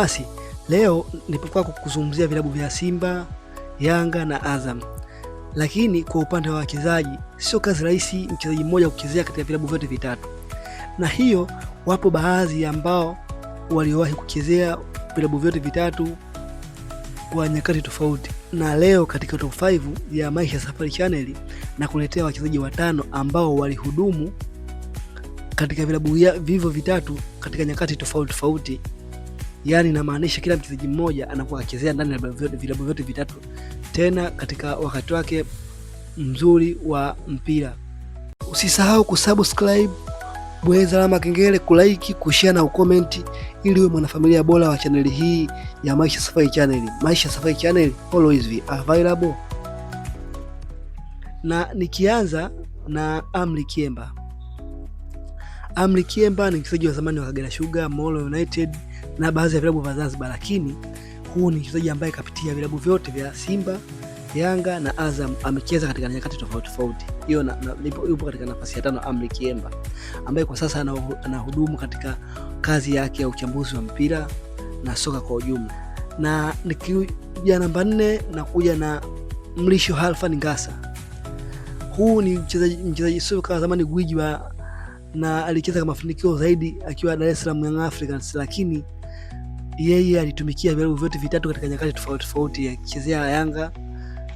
Basi leo nilipokuwa kukuzungumzia vilabu vya Simba, Yanga na Azam. Lakini kwa upande wa wachezaji sio kazi rahisi mchezaji mmoja kuchezea katika vilabu vyote vitatu. Na hiyo wapo baadhi ambao waliowahi kuchezea vilabu vyote vitatu kwa nyakati tofauti. Na leo katika top 5 ya Maisha Safari Channel na kuletea wachezaji 5 ambao walihudumu katika vilabu vivyo vitatu katika nyakati tofauti tofauti. Yaani inamaanisha kila mchezaji mmoja anakuwa akichezea ndani ya vilabu vyote vitatu, tena katika wakati wake mzuri wa mpira. Usisahau kusubscribe, bonyeza alama kengele, kulike, kushare na ucomment ili uwe mwanafamilia bora wa channel hii ya Maisha Safari Channel. Maisha Safari Channel, always be available. Na nikianza na Amri Kiemba. Amri Kiemba ni mchezaji wa zamani wa Kagera Sugar, Molo United na baadhi ya vilabu vya Zanzibar, lakini huu ni mchezaji ambaye kapitia vilabu vyote vya Simba, Yanga na Azam. Amecheza katika nyakati tofauti tofauti. Hiyo yupo katika nafasi ya 5 Amri Kiemba, ambaye kwa sasa anahudumu katika kazi yake ya uchambuzi wa mpira na soka kwa ujumla. Na nikija namba 4 na kuja na Mrisho Halfan Ngasa. Huu ni mchezaji soka wa zamani gwiji na alicheza kwa mafanikio zaidi akiwa Dar es Salaam Young Africans, lakini yeye alitumikia vilabu vyote vitatu katika nyakati tofauti tofauti, akichezea Yanga,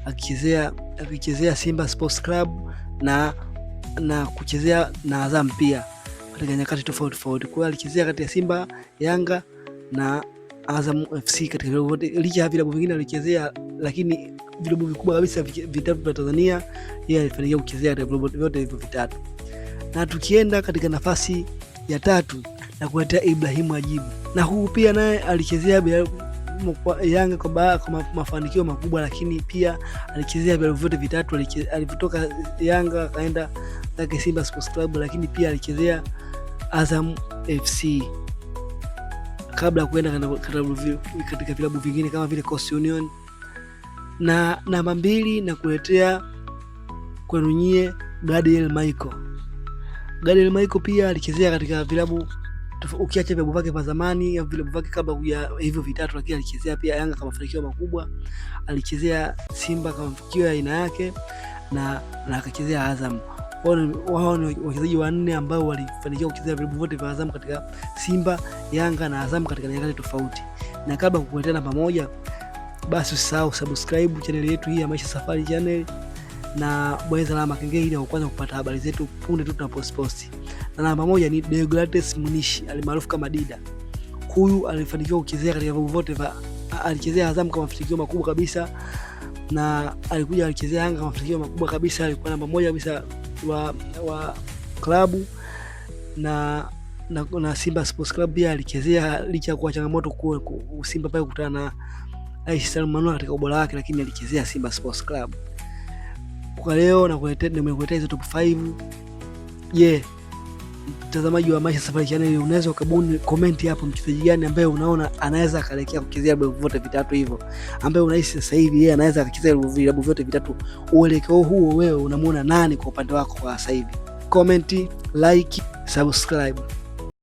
akichezea Simba Sports Club na kuchezea na Azam pia katika nyakati tofauti tofauti. Kwa hiyo alichezea kati ya Simba, Yanga na Azam FC katika vilabu vyote. Licha ya vilabu vingine alichezea, lakini vilabu vikubwa kabisa vitatu vya Tanzania yeye alifanikiwa kuchezea katika vilabu vyote hivyo vitatu. Na tukienda katika nafasi ya 3 na kuletea Ibrahim Ajibu. Na huu pia naye alichezea Yanga kwa mafanikio makubwa, lakini pia alichezea vilabu vyote vitatu. Alipotoka Yanga akaenda zake Simba Sports Club, lakini pia alichezea Azam FC kabla ya kuenda katika vilabu vingine kama vile Coast Union. Na namba 2 na kuletea kwenu nyie Gadiel Michael. Gadiel Michael pia alichezea katika vilabu, ukiacha vilabu vyake vya zamani au vilabu vyake kabla ya hivyo vitatu, lakini alichezea pia Yanga kama mafanikio makubwa, alichezea Simba kama mafanikio ya aina yake na akachezea Azam. Wao ni wachezaji 4 ambao walifanikiwa kuchezea vilabu vyote vya Azam katika Simba, Yanga na Azam katika nyakati tofauti. Na kabla kukuletea namba 1, basi usisahau subscribe channel yetu hii ya Maisha Safari Channel na bonyeza alama kengele ili kwanza kupata habari zetu punde tu tunapost. Na namba 1 ni Deogratias Munishi alimaarufu kama Dida. Huyu alifanikiwa kuchezea katika vilabu vyote alichezea Azam kama mafanikio makubwa kabisa, na alikuja alichezea Yanga kama mafanikio makubwa kabisa. Alikuwa namba 1 kabisa wa klabu na Simba Sports Club pia alichezea, licha kwa changamoto kwa Simba pale kukutana na Aishi Salum Manula katika ubora wake, lakini alichezea Simba Sports Club. Kwa leo nimekuletea hizo top 5. Mtazamaji wa Maisha Safari Channel, unaweza ukabuni comment hapo mchezaji gani ambaye unaona anaweza akaelekea kuchezea vilabu vyote vitatu hivyo, ambaye unahisi sasa hivi yeye anaweza akachezea vilabu vyote vitatu. Uelekeo huo wewe unamuona nani kwa upande wako kwa sasa hivi? Comment, like, subscribe.